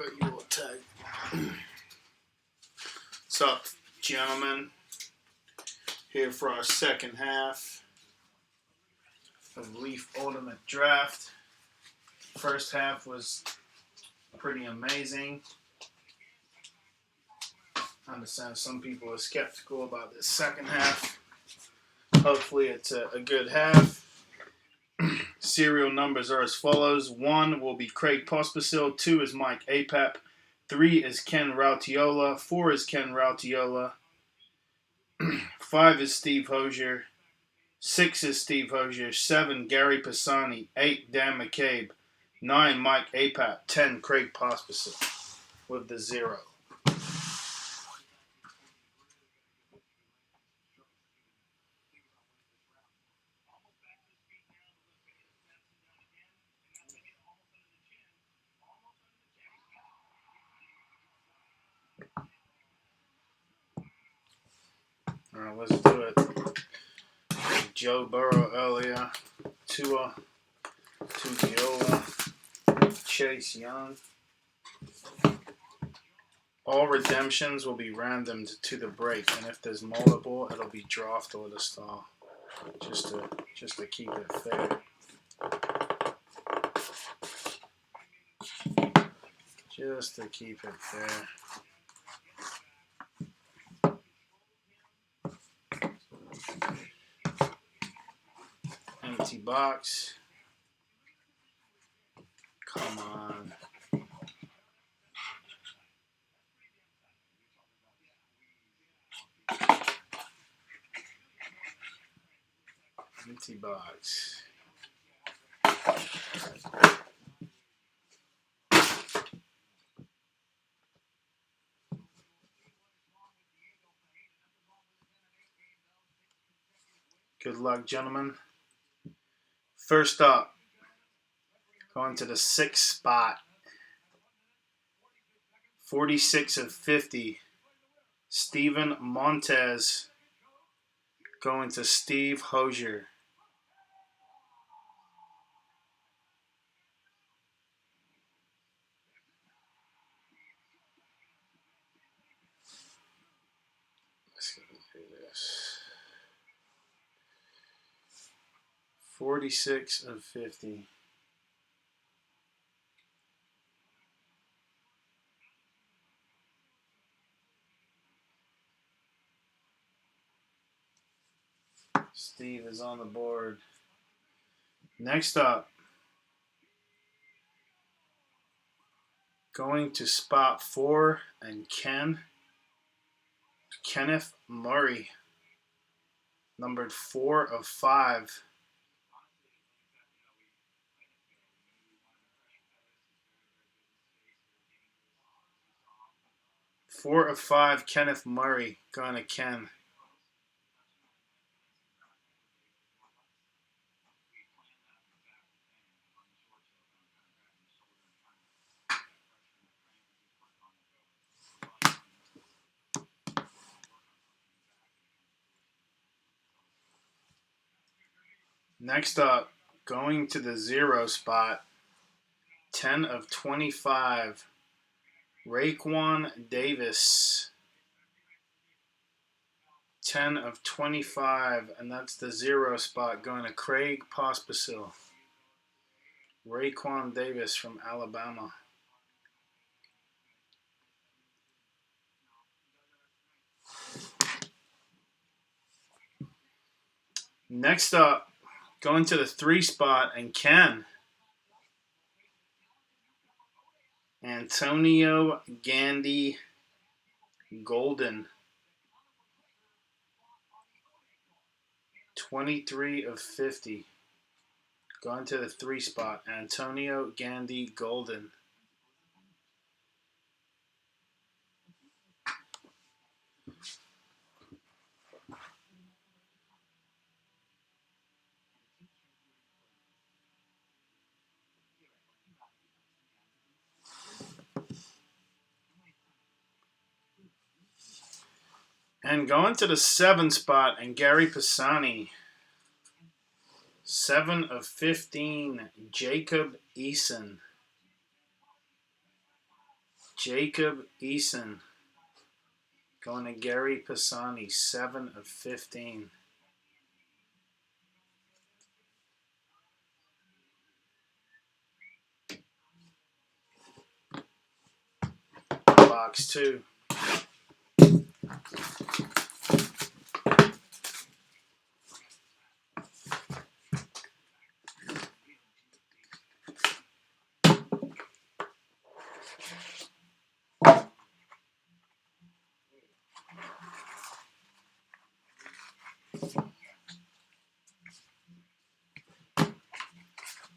got your tag. What's up, gentlemen? Here for our second half of Leaf Ultimate Dreft. First half was pretty amazing. I understand some people are skeptical about this second half. Hopefully it's a good half. Serial numbers are as follows. 1 will be Craig Pospisil. 2 is Mike Apap. 3 is Ken Rautiola. 4 is Ken Rautiola. 5 is Steve Hosier. 6 is Steve Hosier. 7 Gary Pisani. 8 Dan McCabe. 9 Mike Apap. 10 Craig Pospisil with the 0. Alright, let's do it. Joe Burrow earlier. Tua Viola. Chase Young. All redemptions will be randomed to the break, and if there's multiple, it'll be draft order style, just to keep it fair. Just to keep it fair. Empty box. Come on. Empty box. Good luck, gentlemen. First up, going to the 6th spot. 46 of 50. Steven Montez going to Steve Hosier. Let's go do this. 46 of 50. Steve is on the board. Next up, going to spot 4 and Kenneth Murray, numbered 4 of 5. Four of 5, Kenneth Murray, going to Ken. Next up, going to the 0 spot, 10 of 25, Raekwon Davis. 10 of 25, and that's the 0 spot, going to Craig Pospisil. Raekwon Davis from Alabama. Next up, going to the 3 spot, and Ken. Antonio Gandy Golden. 23 of 50. Going to the 3 spot, Antonio Gandy Golden. And going to the 7 spot, and Gary Pisani. 7 of 15, Jacob Eason. Jacob Eason. Going to Gary Pisani, 7 of 15. Box 2.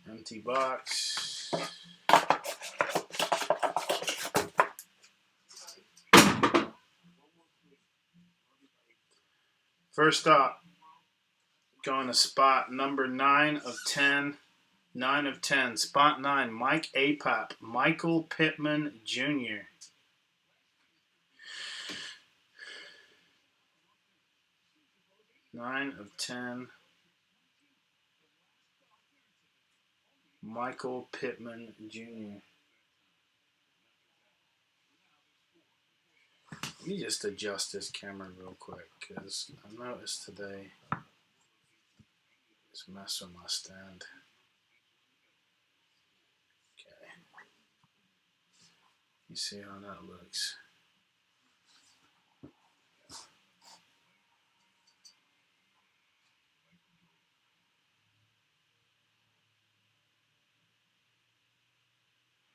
Empty box. First up, going to spot number 9 of 10. 9 of 10. Spot 9, Mike Apap. Michael Pittman Jr. Nine of 10. Michael Pittman Jr. Let me just adjust this camera real quick because I noticed today it's messing with my stand. Okay. You see how that looks.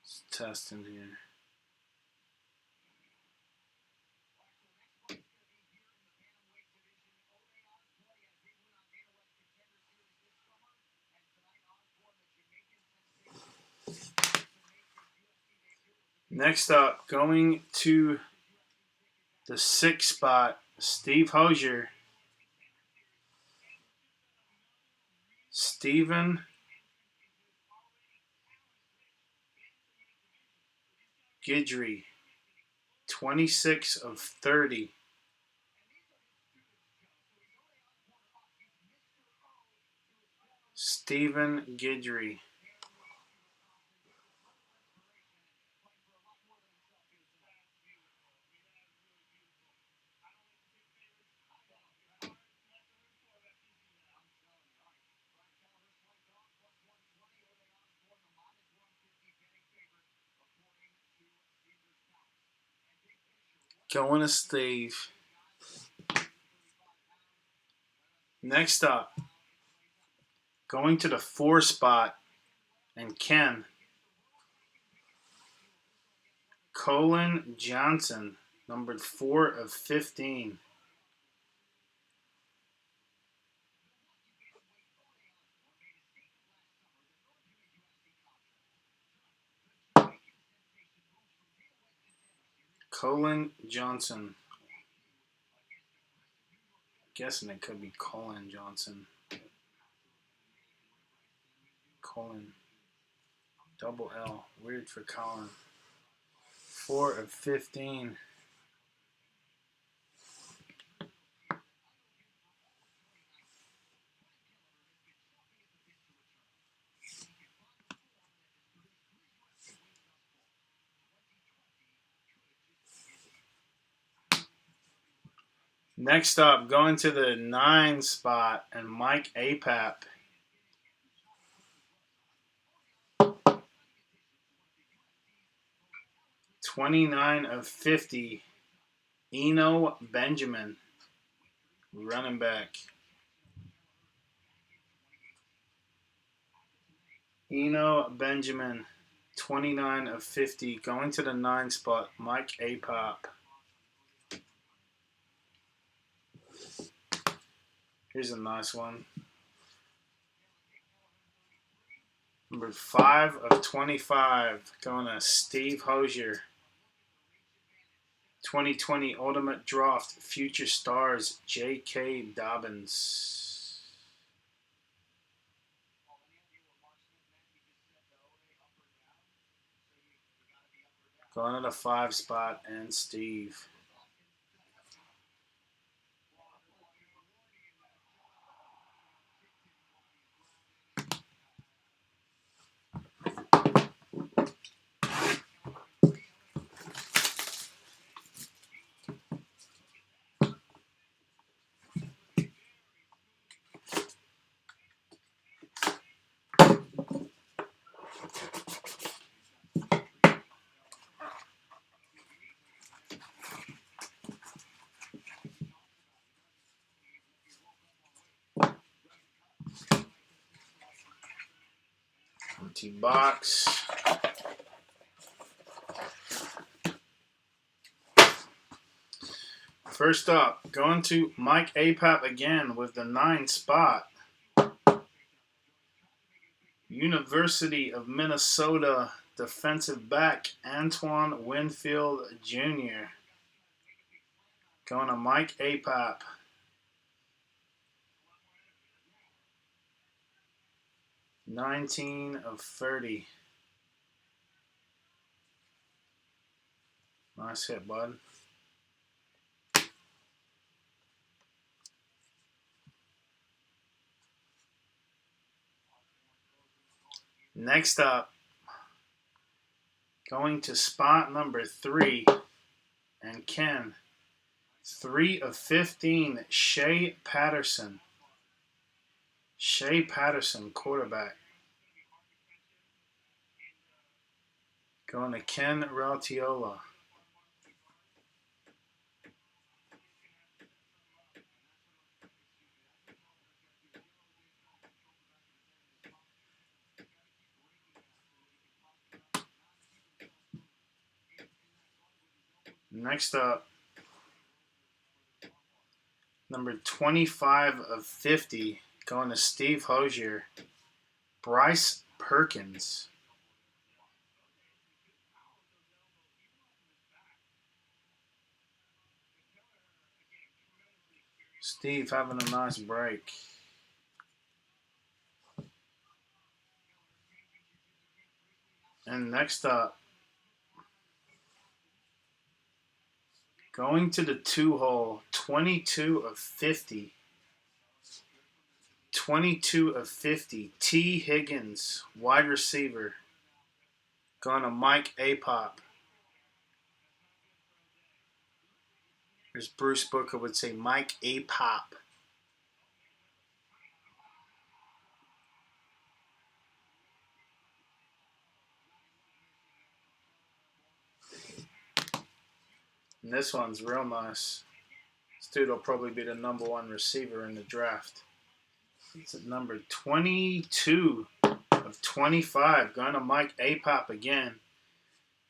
It's testing here. Next up, going to the 6th spot, Steve Hosier. Steven Guidry, 26 of 30. Steven Guidry. Going to Steve. Next up, going to the 4 spot, and Ken. Colin Johnson, numbered 4 of 15. Colin Johnson. Guessing it could be Colin Johnson. Colin. Double L. Weird for Colin. 4 of 15. Next up, going to the 9 spot, and Mike Apap. 29 of 50. Eno Benjamin, running back. Eno Benjamin, 29 of 50. Going to the 9 spot, Mike Apap. Here's a nice one. Number 5 of 25. Going to Steve Hosier. 2020 Ultimate Dreft, Future Stars, J.K. Dobbins. Going to the 5 spot, and Steve. Empty box. First up, going to Mike Apap again with the 9 spot. University of Minnesota defensive back Antoine Winfield Jr. Going to Mike Apap. $19/30. Nice hit, bud. Next up, going to spot number 3, and Ken, 3/15, Shea Patterson. Shea Patterson, quarterback. Going to Ken Rautiola. Next up, number 25/50, going to Steve Hosier, Bryce Perkins. Steve having a nice break. And next up, going to the 2-hole, 22/50. 22/50, T. Higgins, wide receiver. Going to Mike Apop. As Bruce Booker would say, Mike Apop. And this one's real nice. This dude will probably be the #1 receiver in the draft. It's at number 22/25. Going to Mike Apop again.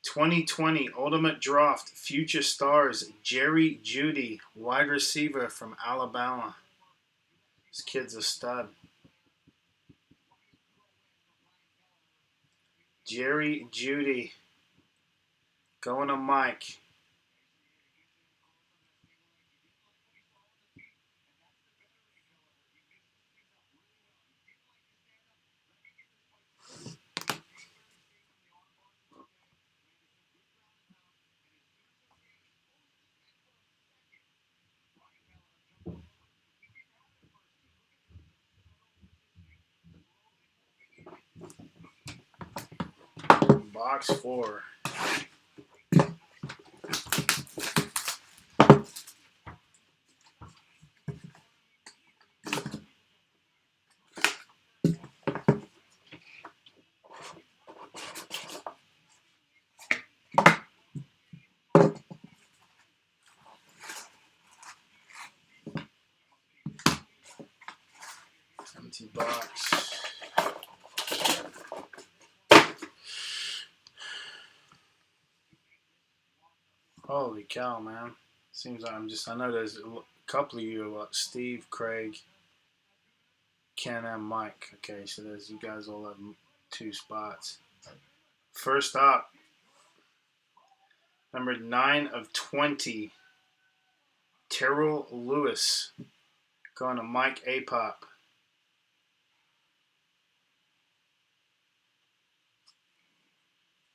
2020 Ultimate Dreft Future Stars Jerry Jeudy, wide receiver from Alabama. This kid's a stud. Jerry Jeudy. Going to Mike. Box 4. Empty box. Holy cow, man. Seems like I know there's a couple of you, Steve, Craig, Ken, and Mike. Okay, so you guys all have 2 spots. First up, number 9/20, Terrell Lewis. Going to Mike Apop.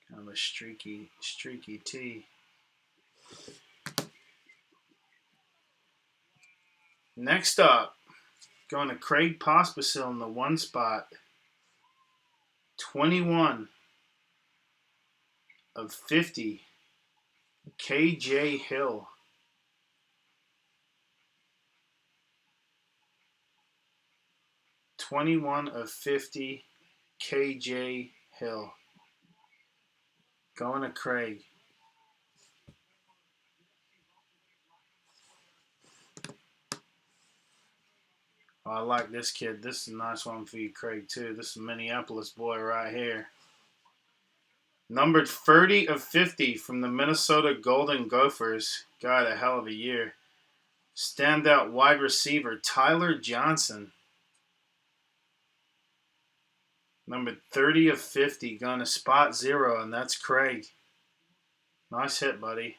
Kind of a streaky tee. Next up, going to Craig Pospisil in the 1 spot. 21/50, KJ Hill. 21/50, KJ Hill. Going to Craig. Oh, I like this kid. This is a nice one for you, Craig, too. This is a Minneapolis boy right here. Numbered 30 of 50 from the Minnesota Golden Gophers. God, a hell of a year. Standout wide receiver Tyler Johnson. Numbered 30 of 50. Going to spot 0, and that's Craig. Nice hit, buddy.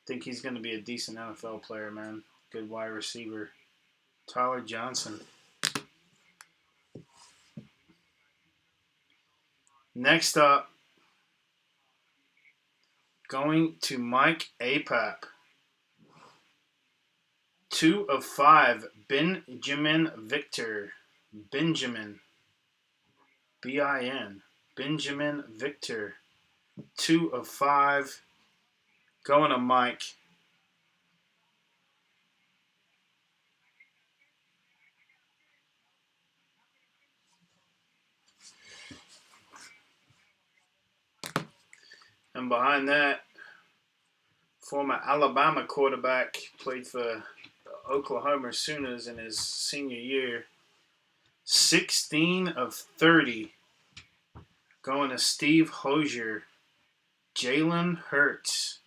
Think he's going to be a decent NFL player, man. Good wide receiver. Tyler Johnson. Next up, going to Mike Apap. 2 of 5, Benjamin Victor. Benjamin. B-I-N. Benjamin Victor. 2 of 5. Going to Mike. And behind that, former Alabama quarterback, played for the Oklahoma Sooners in his senior year. 16 of 30. Going to Steve Hosier. Jalen Hurts.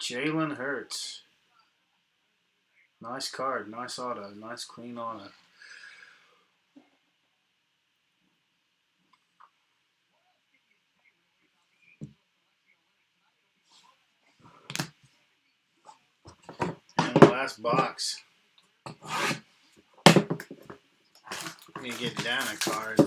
Jalen Hurts. Nice card. Nice auto. Nice clean auto. And the last box. Let me get down a card.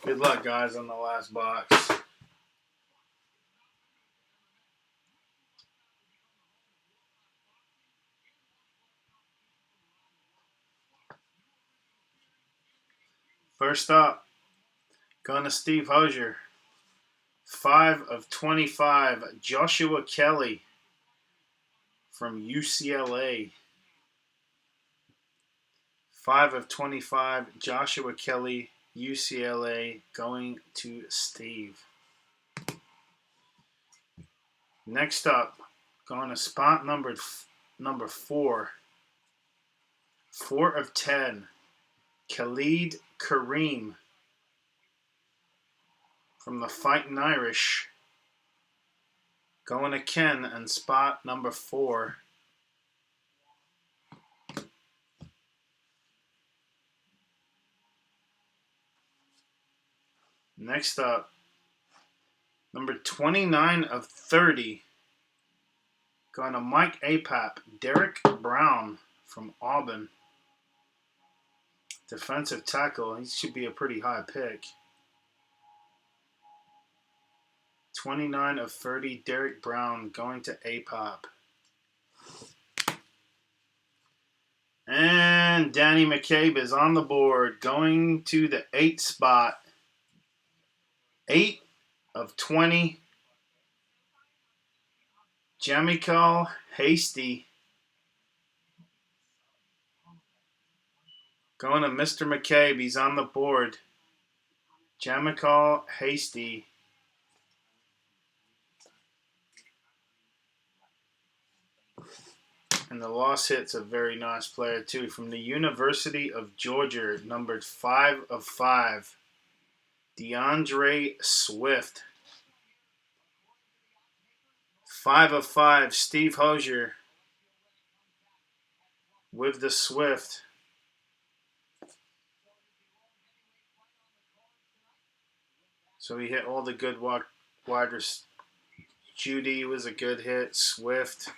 Good luck, guys, on the last box. First up, going to Steve Hosier. 5 of 25, Joshua Kelly from UCLA. 5 of 25, Joshua Kelly, UCLA, going to Steve. Next up, going to spot number 4. 4 of 10, Khalid Kareem from the Fighting Irish. Going to Ken and spot number 4. Next up, number 29 of 30. Going to Mike Apap, Derek Brown from Auburn. Defensive tackle. He should be a pretty high pick. 29 of 30, Derek Brown going to Apap. And Danny McCabe is on the board, going to the 8th spot. 8 of 20, Jamikal Hasty. Going to Mr. McCabe, he's on the board. Jamikal Hasty. And the lost hit's a very nice player too. From the University of Georgia, numbered 5 of 5. DeAndre Swift. 5 of 5, Steve Hosier with the Swift. So he hit all the good wide receivers. Judy was a good hit. Swift.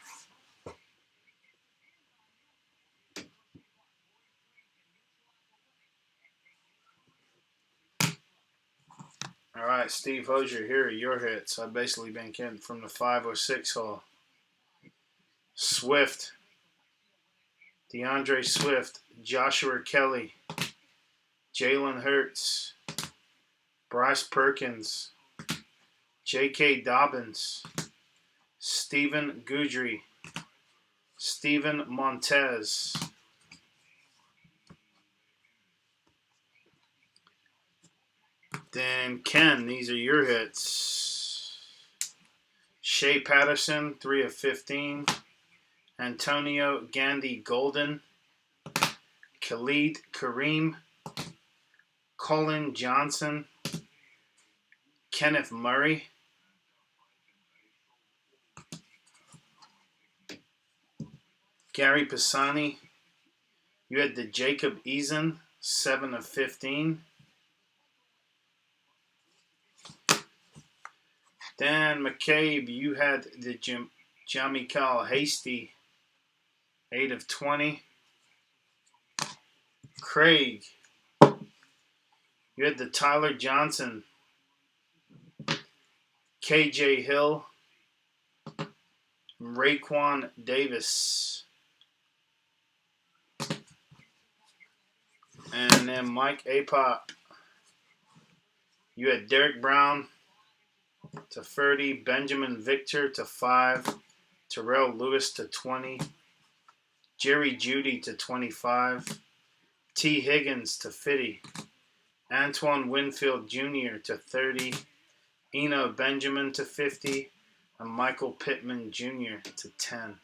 All right, Steve Hosier, here are your hits. I've basically been getting from the 5 or 6 hole. Swift. DeAndre Swift. Joshua Kelly. Jalen Hurts. Bryce Perkins. J.K. Dobbins. Steven Goudry, Steven Montez, then Ken, these are your hits. Shea Patterson, 3 of 15. Antonio Gandy Golden, Khalid Kareem, Colin Johnson, Kenneth Murray, Gary Pisani. You had the Jacob Eason, 7 of 15. Dan McCabe, you had the Jamaica Hasty, 8 of 20. Craig, you had the Tyler Johnson, KJ Hill, Raekwon Davis. And then Mike Apop, you had Derek Brown to 30, Benjamin Victor to 5, Terrell Lewis to 20, Jerry Jeudy to 25, T. Higgins to 50, Antoine Winfield Jr. to 30, Eno Benjamin to 50, and Michael Pittman Jr. to 10.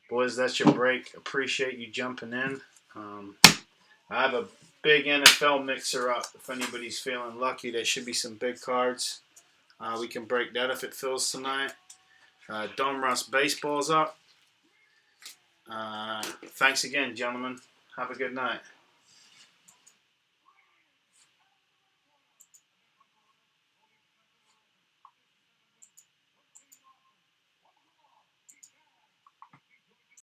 Boys, that's your break. Appreciate you jumping in. I have a big NFL mixer up. If anybody's feeling lucky, there should be some big cards. We can break that if it fills tonight. Dome Russ Baseball's up. Thanks again, gentlemen. Have a good night.